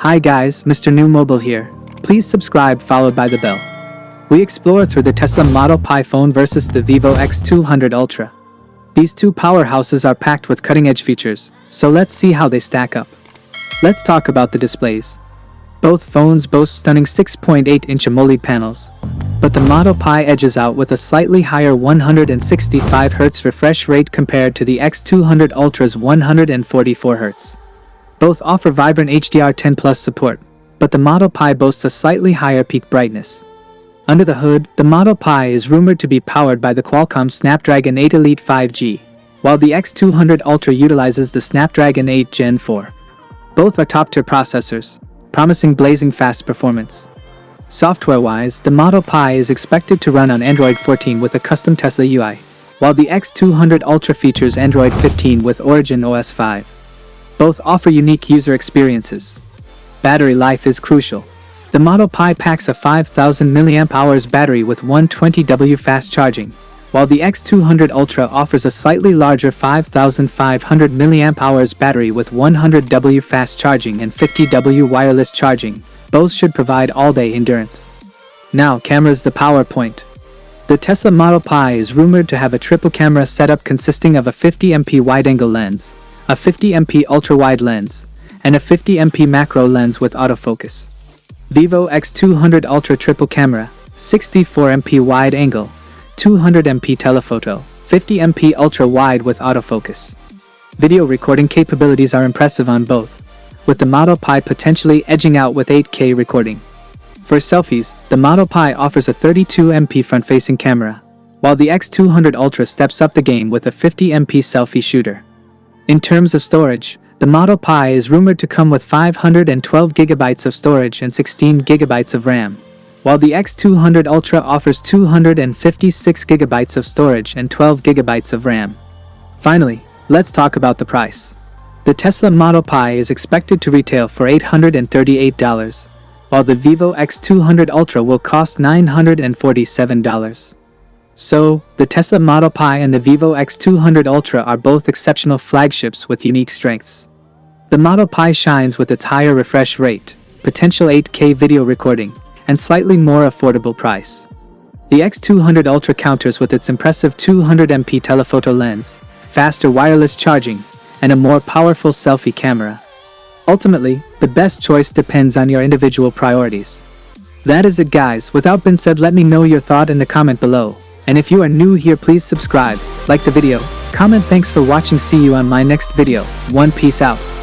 Hi guys, Mrnewmobile here. Please subscribe followed by the bell. We explore through the Tesla Model Pi phone versus the Vivo X200 Ultra. These two powerhouses are packed with cutting-edge features, so let's see how they stack up. Let's talk about the displays. Both phones boast stunning 6.8-inch AMOLED panels, but the Model Pi edges out with a slightly higher 165Hz refresh rate compared to the X200 Ultra's 144Hz. Both offer vibrant HDR10+ support, but the Model Pi boasts a slightly higher peak brightness. Under the hood, the Model Pi is rumored to be powered by the Qualcomm Snapdragon 8 Elite 5G, while the X200 Ultra utilizes the Snapdragon 8 Gen 4. Both are top-tier processors, promising blazing fast performance. Software-wise, the Model Pi is expected to run on Android 14 with a custom Tesla UI, while the X200 Ultra features Android 15 with Origin OS 5. Both offer unique user experiences. Battery life is crucial. The Model Pi packs a 5000 mAh battery with 120W fast charging, while the X200 Ultra offers a slightly larger 5500 mAh battery with 100W fast charging and 50W wireless charging. Both should provide all-day endurance. Now, cameras, the power point. The Tesla Model Pi is rumored to have a triple camera setup consisting of a 50MP wide-angle lens, a 50MP ultra-wide lens, and a 50MP macro lens with autofocus. Vivo X200 Ultra triple camera, 64MP wide angle, 200MP telephoto, 50MP ultra-wide with autofocus. Video recording capabilities are impressive on both, with the Model Pi potentially edging out with 8K recording. For selfies, the Model Pi offers a 32MP front-facing camera, while the X200 Ultra steps up the game with a 50MP selfie shooter. In terms of storage, the Model Pi is rumored to come with 512GB of storage and 16GB of RAM, while the X200 Ultra offers 256GB of storage and 12GB of RAM. Finally, let's talk about the price. The Tesla Model Pi is expected to retail for $838, while the Vivo X200 Ultra will cost $947. So, the Tesla Model Pi and the Vivo X200 Ultra are both exceptional flagships with unique strengths. The Model Pi shines with its higher refresh rate, potential 8K video recording, and slightly more affordable price. The X200 Ultra counters with its impressive 200MP telephoto lens, faster wireless charging, and a more powerful selfie camera. Ultimately, the best choice depends on your individual priorities. That is it guys, without being said, let me know your thought in the comment below. And if you are new here, please subscribe, like the video, comment. Thanks for watching. See you on my next video. Peace out.